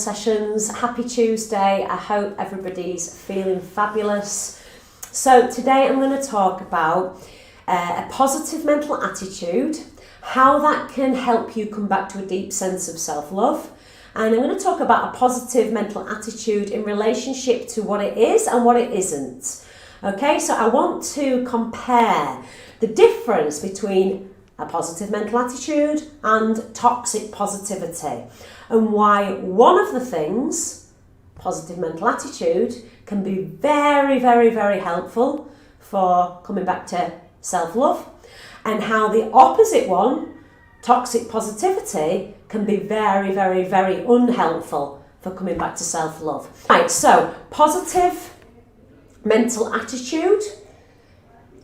sessions. Happy Tuesday. I hope everybody's feeling fabulous. So today I'm going to talk about a positive mental attitude, how that can help you come back to a deep sense of self-love. And I'm going to talk about a positive mental attitude in relationship to what it is and what it isn't. Okay, so I want to compare the difference between a positive mental attitude and toxic positivity, and why one of the things, positive mental attitude, can be very, very, very helpful for coming back to self-love, and how the opposite one, toxic positivity, can be very, very, very unhelpful for coming back to self-love. Right, so positive mental attitude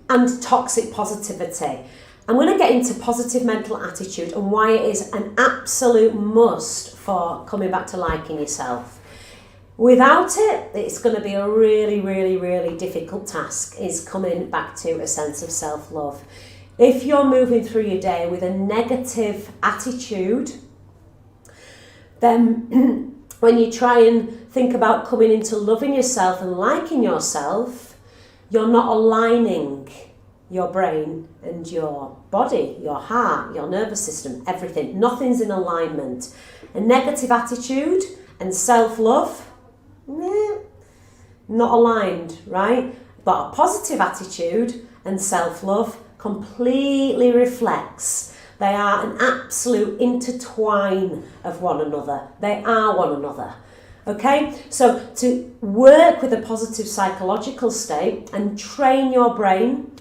and toxic positivity. I'm going to get into positive mental attitude and why it is an absolute must for coming back to liking yourself. Without it, it's going to be a really, really, really difficult task, is coming back to a sense of self-love. If you're moving through your day with a negative attitude, then when you try and think about coming into loving yourself and liking yourself, you're not aligning your brain and your body, your heart, your nervous system, everything. Nothing's in alignment. A negative attitude and self-love, not aligned, right? But a positive attitude and self-love completely reflects. They are an absolute intertwine of one another. They are one another. Okay, so to work with a positive psychological state and train your brain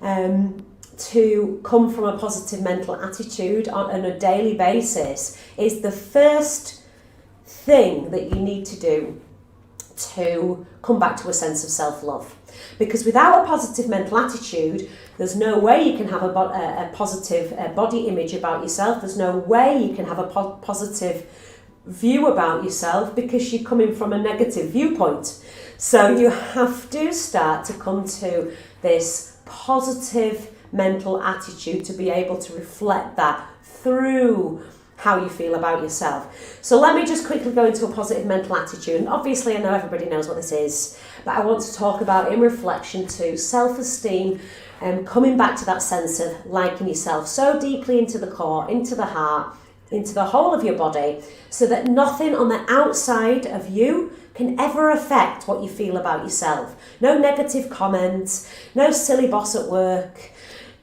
to come from a positive mental attitude on a daily basis is the first thing that you need to do to come back to a sense of self-love. Because without a positive mental attitude, there's no way you can have a positive body image about yourself. There's no way you can have a positive view about yourself because you're coming from a negative viewpoint. So you have to start to come to this positive mental attitude to be able to reflect that through how you feel about yourself. So let me just quickly go into a positive mental attitude. And obviously I know everybody knows what this is, but I want to talk about in reflection to self-esteem and coming back to that sense of liking yourself so deeply into the core, into the heart, into the whole of your body, so that nothing on the outside of you can ever affect what you feel about yourself. No negative comments, no silly boss at work,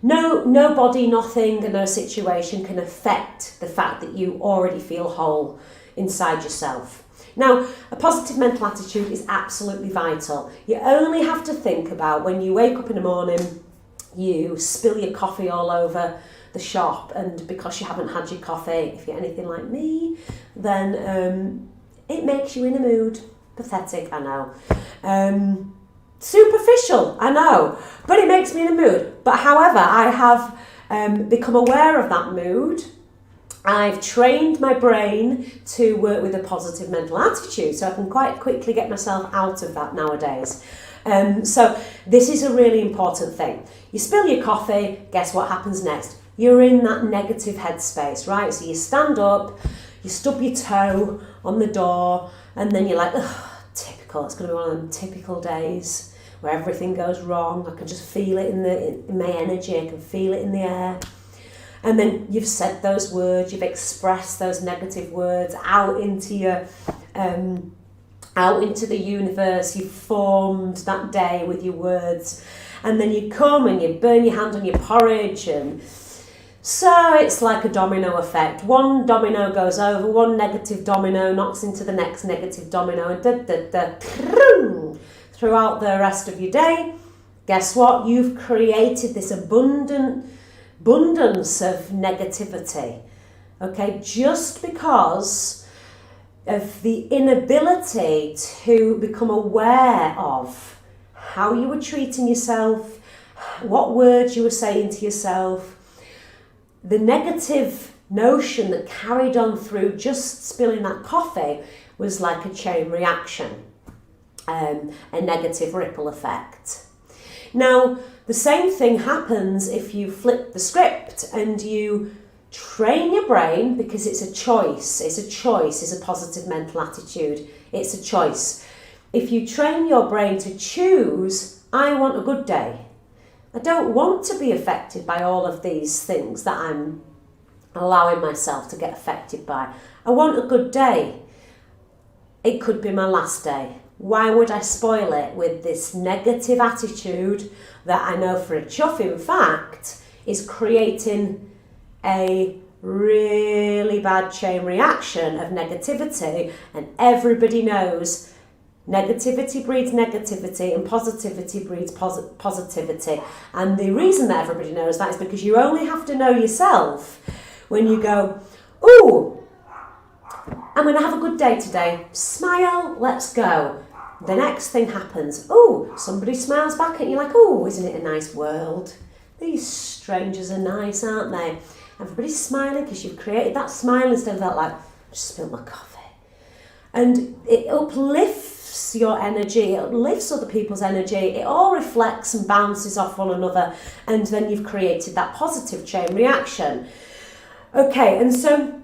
nobody, nothing, and no situation can affect the fact that you already feel whole inside yourself. Now, a positive mental attitude is absolutely vital. You only have to think about when you wake up in the morning, you spill your coffee all over the shop, and because you haven't had your coffee, if you're anything like me, then it makes you in a mood. Pathetic, I know. Superficial, I know, but it makes me in a mood. But however, I have become aware of that mood. I've trained my brain to work with a positive mental attitude, so I can quite quickly get myself out of that nowadays. So this is a really important thing. You spill your coffee, guess what happens next? You're in that negative headspace, right? So you stand up, you stub your toe on the door, and then you're like, ugh, typical. It's going to be one of them typical days where everything goes wrong. I can just feel it in my energy. I can feel it in the air. And then you've said those words, you've expressed those negative words out into your, out into the universe. You've formed that day with your words, and then you come and you burn your hand on your porridge, and so it's like a domino effect. One domino goes over, one negative domino knocks into the next negative domino, and throughout the rest of your day, guess what? You've created this abundance of negativity, okay? Just because of the inability to become aware of how you were treating yourself, what words you were saying to yourself. The negative notion that carried on through just spilling that coffee was like a chain reaction, a negative ripple effect. Now, the same thing happens if you flip the script and you train your brain, because it's a choice. It's a choice, it's a positive mental attitude. It's a choice. If you train your brain to choose, I want a good day. I don't want to be affected by all of these things that I'm allowing myself to get affected by. I want a good day. It could be my last day. Why would I spoil it with this negative attitude that I know for a chuff, in fact, is creating a really bad chain reaction of negativity, and everybody knows negativity breeds negativity and positivity breeds positivity. And the reason that everybody knows that is because you only have to know yourself when you go, ooh, I'm going to have a good day today. Smile, let's go. The next thing happens. Ooh, somebody smiles back at you like, ooh, isn't it a nice world? These strangers are nice, aren't they? Everybody's smiling because you've created that smile instead of that like, I just spilled my coffee. And it uplifts your energy, it uplifts other people's energy, it all reflects and bounces off one another, and then you've created that positive chain reaction. Okay, and so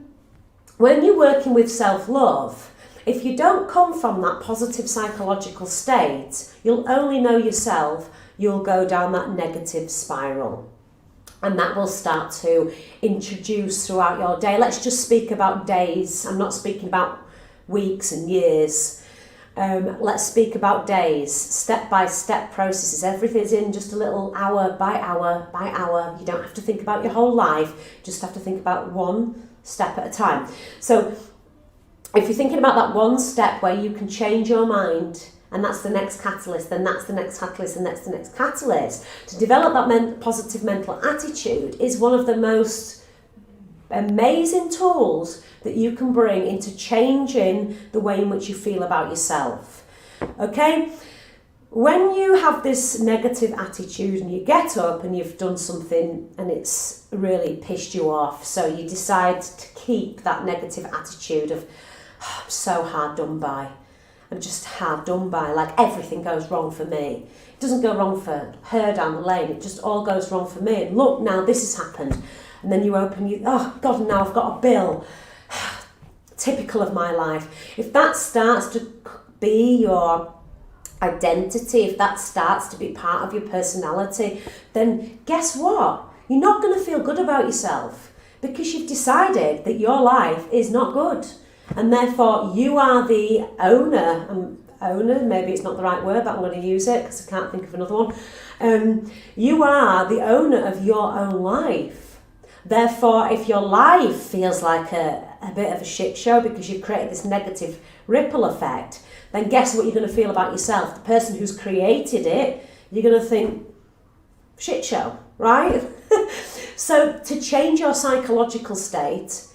when you're working with self-love, if you don't come from that positive psychological state, you'll only know yourself, you'll go down that negative spiral. And that will start to introduce throughout your day. Let's just speak about days. I'm not speaking about weeks and years. Let's speak about days, step-by-step processes. Everything's in just a little hour by hour by hour. You don't have to think about your whole life. You just have to think about one step at a time. So if you're thinking about that one step where you can change your mind, and that's the next catalyst, then that's the next catalyst, and that's the next catalyst. To develop that positive mental attitude is one of the most amazing tools that you can bring into changing the way in which you feel about yourself. Okay? When you have this negative attitude and you get up and you've done something and it's really pissed you off, so you decide to keep that negative attitude of, oh, I'm so hard done by. I'm just hard done by, like everything goes wrong for me. It doesn't go wrong for her down the lane, it just all goes wrong for me. And look, now this has happened. And then you open, oh God, now I've got a bill. Typical of my life. If that starts to be your identity, if that starts to be part of your personality, then guess what? You're not going to feel good about yourself because you've decided that your life is not good. And therefore, you are the owner, maybe it's not the right word, but I'm going to use it because I can't think of another one. You are the owner of your own life. Therefore, if your life feels like a bit of a shit show because you've created this negative ripple effect, then guess what you're going to feel about yourself? The person who's created it, you're going to think, shit show, right? So to change your psychological state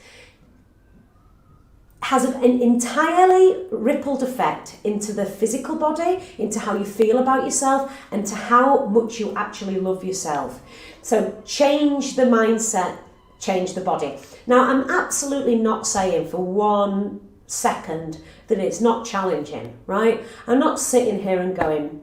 has an entirely rippled effect into the physical body, into how you feel about yourself, and to how much you actually love yourself. So change the mindset, change the body. Now, I'm absolutely not saying for 1 second that it's not challenging, right? I'm not sitting here and going,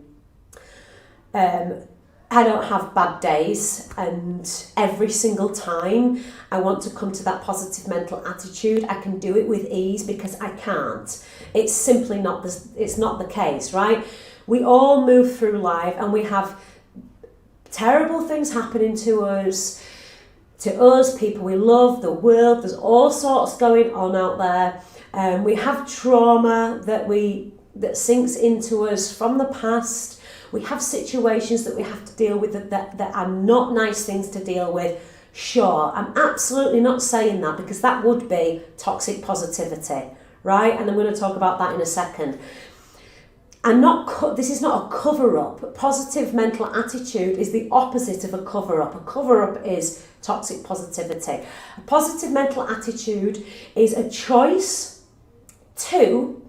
I don't have bad days, and every single time I want to come to that positive mental attitude, I can do it with ease, because I can't. It's simply not the case, right? We all move through life and we have terrible things happening to us, people we love, the world. There's all sorts going on out there. We have trauma that sinks into us from the past. We have situations that we have to deal with that are not nice things to deal with. Sure, I'm absolutely not saying that, because that would be toxic positivity, right? And I'm going to talk about that in a second. This is not a cover-up. Positive mental attitude is the opposite of a cover-up. A cover-up is toxic positivity. A positive mental attitude is a choice to,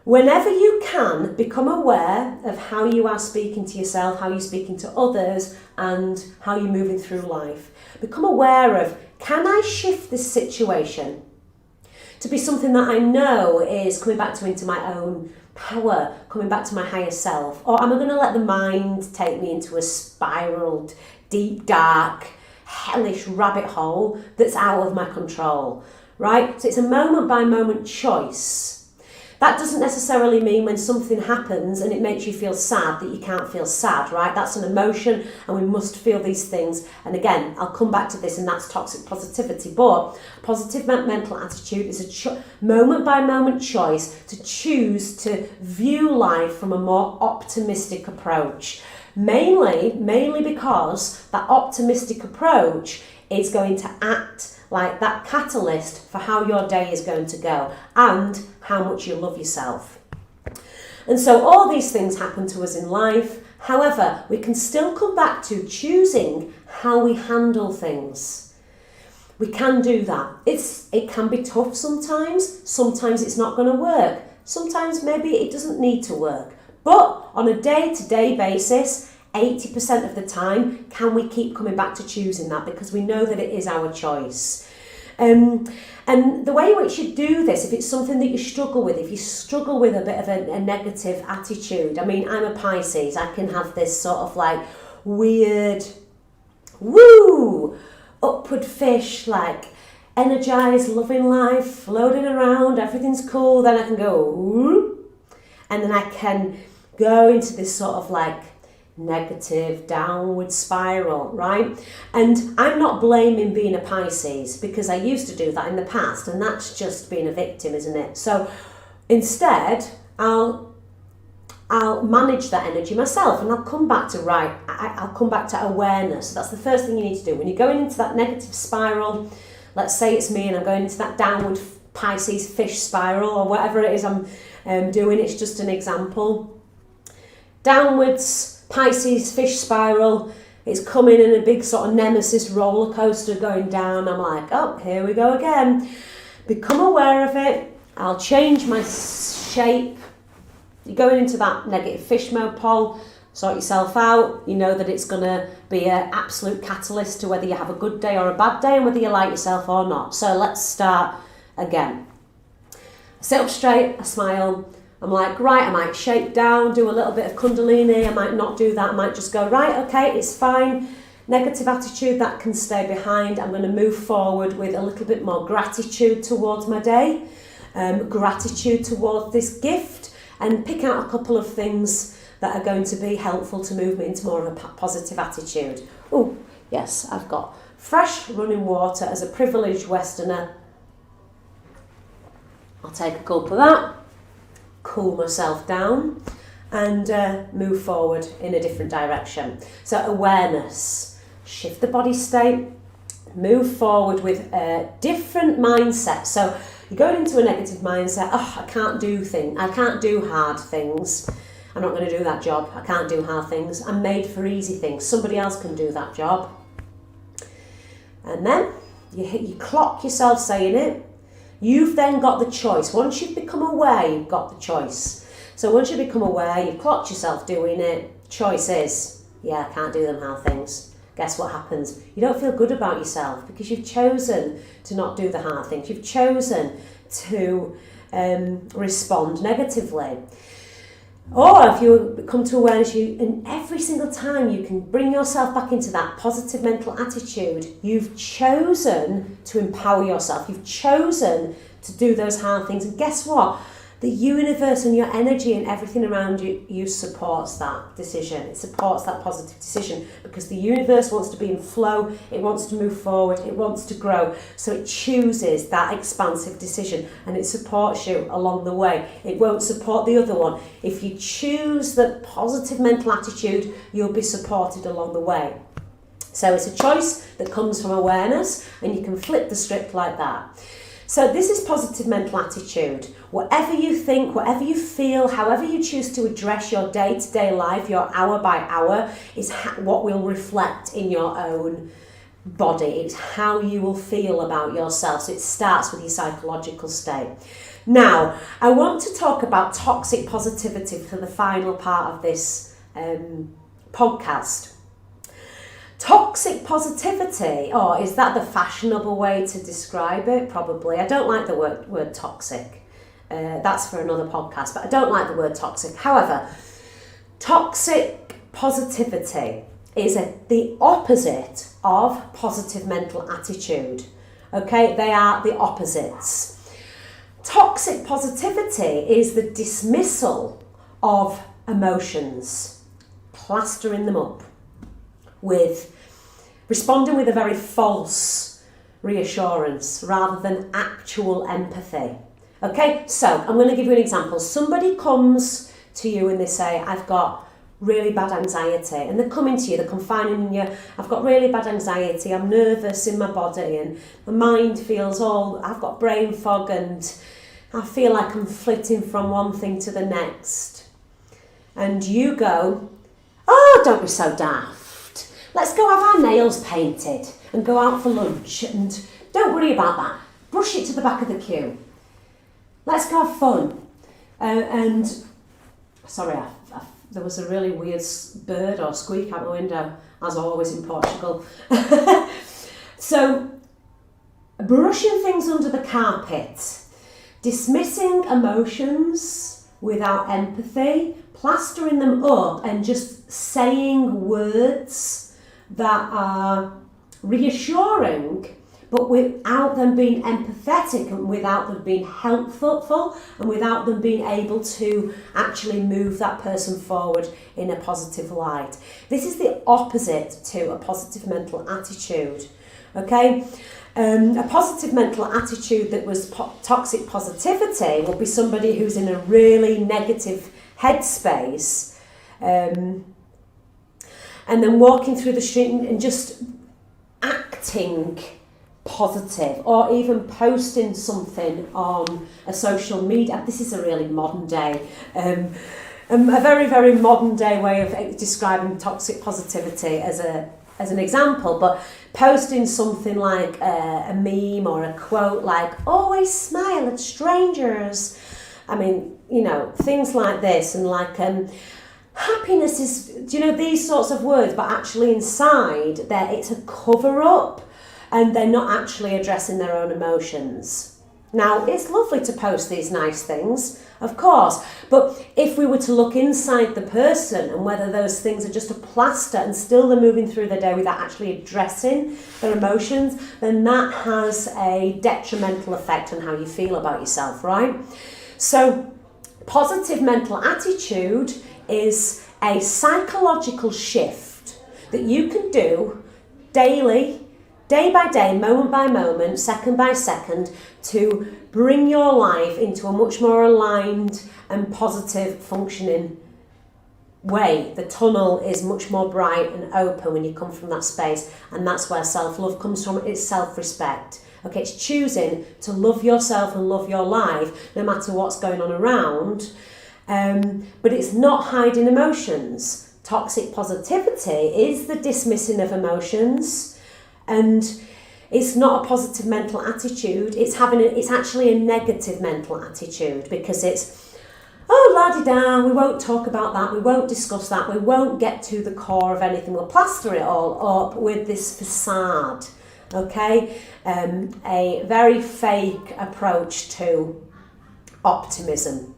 whenever you can, become aware of how you are speaking to yourself, how you're speaking to others, and how you're moving through life. Become aware of, can I shift this situation to be something that I know is coming back into my own power, coming back to my higher self? Or am I going to let the mind take me into a spiraled, deep, dark hellish rabbit hole that's out of my control, right? So it's a moment by moment choice. That doesn't necessarily mean when something happens and it makes you feel sad that you can't feel sad, right? That's an emotion and we must feel these things. And again, I'll come back to this, and that's toxic positivity. But positive mental attitude is a moment by moment choice to choose to view life from a more optimistic approach. Mainly because that optimistic approach is going to act like that catalyst for how your day is going to go and how much you love yourself. And so all these things happen to us in life. However, we can still come back to choosing how we handle things. We can do that. It can be tough sometimes. Sometimes it's not going to work. Sometimes maybe it doesn't need to work. But on a day-to-day basis, 80% of the time, can we keep coming back to choosing that, because we know that it is our choice. And the way in which you do this, if it's something that you struggle with, if you struggle with a bit of a negative attitude, I mean, I'm a Pisces, I can have this sort of like weird, upward fish, like energized, loving life, floating around, everything's cool, then I can go, woo, and then I can go into this sort of like negative downward spiral, right? And I'm not blaming being a Pisces, because I used to do that in the past, and that's just being a victim, isn't it? So instead, I'll manage that energy myself, and I'll come back to I'll come back to awareness. That's the first thing you need to do when you're going into that negative spiral. Let's say it's me and I'm going into that downward Pisces fish spiral, or whatever it is I'm doing. It's just an example. Downwards Pisces fish spiral, it's coming in a big sort of nemesis roller coaster going down. I'm like, oh, here we go again. Become aware of it. I'll change my shape. You're going into that negative fish mode, Paul. Sort yourself out. You know that it's going to be an absolute catalyst to whether you have a good day or a bad day, and whether you like yourself or not. So let's start again. I sit up straight, I smile. I'm like, right, I might shake down, do a little bit of Kundalini, I might not do that, I might just go, right, okay, it's fine. Negative attitude, that can stay behind. I'm going to move forward with a little bit more gratitude towards my day, gratitude towards this gift, and pick out a couple of things that are going to be helpful to move me into more of a positive attitude. Oh, yes, I've got fresh running water. As a privileged Westerner, I'll take a gulp of that. Cool myself down and move forward in a different direction. So awareness, shift the body state, move forward with a different mindset. So you're going into a negative mindset. Oh, I can't do hard things. I'm not going to do that job. I can't do hard things. I'm made for easy things. Somebody else can do that job. And then you clock yourself saying it. You've then got the choice. Once you've become aware, you've got the choice. So once you become aware, you've clocked yourself doing it. Choice is, yeah, I can't do them hard things. Guess what happens? You don't feel good about yourself because you've chosen to not do the hard things. You've chosen to respond negatively. Or if you come to awareness, and every single time you can bring yourself back into that positive mental attitude, you've chosen to empower yourself. You've chosen to do those hard things. And guess what? The universe and your energy and everything around you supports that decision. It supports that positive decision because the universe wants to be in flow. It wants to move forward. It wants to grow. So it chooses that expansive decision and it supports you along the way. It won't support the other one. If you choose the positive mental attitude, you'll be supported along the way. So it's a choice that comes from awareness, and you can flip the script like that. So this is positive mental attitude. Whatever you think, whatever you feel, however you choose to address your day-to-day life, your hour by hour, is what will reflect in your own body. It's how you will feel about yourself. So it starts with your psychological state. Now, I want to talk about toxic positivity for the final part of this podcast. Toxic positivity, or is that the fashionable way to describe it? Probably. I don't like the word toxic. That's for another podcast, but I don't like the word toxic. However, toxic positivity is the opposite of positive mental attitude. Okay, they are the opposites. Toxic positivity is the dismissal of emotions, plastering them up with responding with a very false reassurance rather than actual empathy. Okay, so I'm going to give you an example. Somebody comes to you and they say, I've got really bad anxiety, and they're coming to you, they're confiding in you, I've got really bad anxiety, I'm nervous in my body and my mind feels I've got brain fog and I feel like I'm flitting from one thing to the next. And you go, oh, don't be so daft. Let's go have our nails painted and go out for lunch, and don't worry about that. Brush it to the back of the queue. Let's go have fun. There was a really weird bird or squeak out the window, as always in Portugal. So, brushing things under the carpet, dismissing emotions without empathy, plastering them up and just saying words that are reassuring, but without them being empathetic and without them being helpful and without them being able to actually move that person forward in a positive light. This is the opposite to a positive mental attitude. Okay? A positive mental attitude that was toxic positivity will be somebody who's in a really negative headspace, and then walking through the street and just acting positive, or even posting something on a social media. This is a really modern day, a very, very modern day way of describing toxic positivity as an example, but posting something like a meme or a quote like, always smile at strangers. I mean, things like this, and like, happiness is, these sorts of words, but actually inside there, it's a cover up. And they're not actually addressing their own emotions. Now, it's lovely to post these nice things, of course, but if we were to look inside the person and whether those things are just a plaster and still they're moving through their day without actually addressing their emotions, then that has a detrimental effect on how you feel about yourself, right? So, positive mental attitude is a psychological shift that you can do daily, day by day, moment by moment, second by second, to bring your life into a much more aligned and positive functioning way. The tunnel is much more bright and open when you come from that space, and that's where self-love comes from. It's self-respect. Okay, it's choosing to love yourself and love your life no matter what's going on around, but it's not hiding emotions. Toxic positivity is the dismissing of emotions. And it's not a positive mental attitude. It's actually a negative mental attitude, because it's, oh, la-di-da, we won't talk about that, we won't discuss that, we won't get to the core of anything, we'll plaster it all up with this facade, okay? A very fake approach to optimism,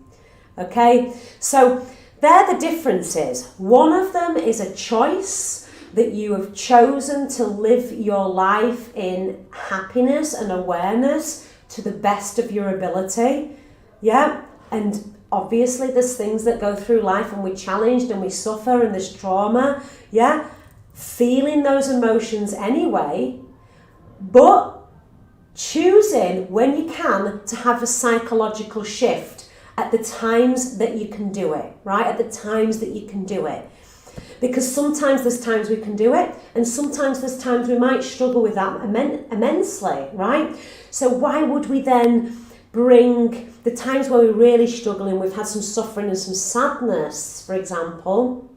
okay? So they're the differences. One of them is a choice that you have chosen to live your life in happiness and awareness to the best of your ability. Yeah, and obviously there's things that go through life and we're challenged and we suffer and there's trauma. Yeah, feeling those emotions anyway, but choosing when you can to have a psychological shift at the times that you can do it, right? At the times that you can do it. Because sometimes there's times we can do it, and sometimes there's times we might struggle with that immensely, right? So why would we then bring the times where we're really struggling, we've had some suffering and some sadness, for example,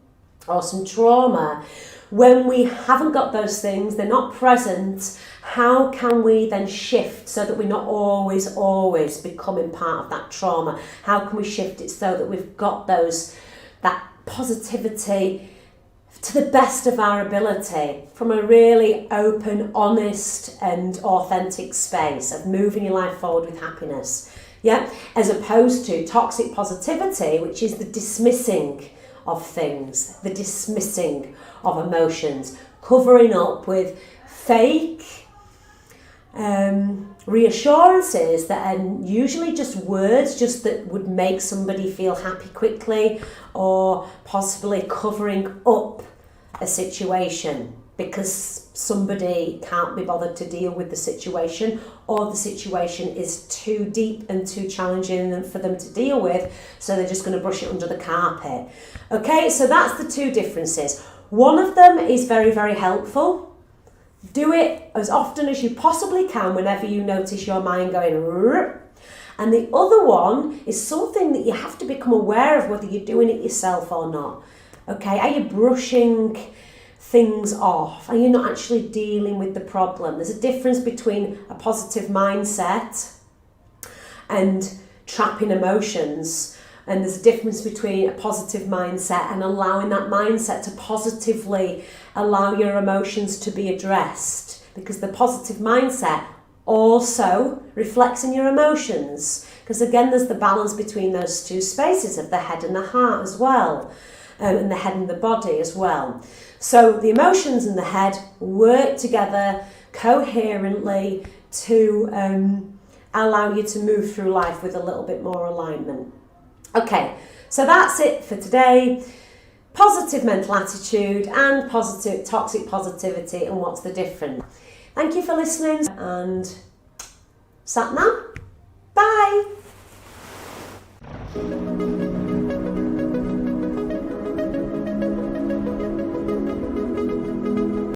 or some trauma, when we haven't got those things, they're not present, how can we then shift so that we're not always becoming part of that trauma? How can we shift it so that we've got that positivity to the best of our ability, from a really open, honest and authentic space of moving your life forward with happiness, yeah, as opposed to toxic positivity, which is the dismissing of things, the dismissing of emotions, covering up with fake reassurances that are usually just words, just that would make somebody feel happy quickly, or possibly covering up a situation because somebody can't be bothered to deal with the situation, or the situation is too deep and too challenging for them to deal with, so they're just going to brush it under the carpet. Okay, so that's the two differences. One of them is very, very helpful. Do it as often as you possibly can whenever you notice your mind going rrr. And the other one is something that you have to become aware of, whether you're doing it yourself or not. Okay, are you brushing things off? Are you not actually dealing with the problem? There's a difference between a positive mindset and trapping emotions. And there's a difference between a positive mindset and allowing that mindset to positively allow your emotions to be addressed. Because the positive mindset also reflects in your emotions. Because again, there's the balance between those two spaces of the head and the heart as well. And the head and the body as well. So the emotions and the head work together coherently to allow you to move through life with a little bit more alignment. Okay, so that's it for today. Positive mental attitude and positive toxic positivity, and what's the difference. Thank you for listening, and Sat Nam.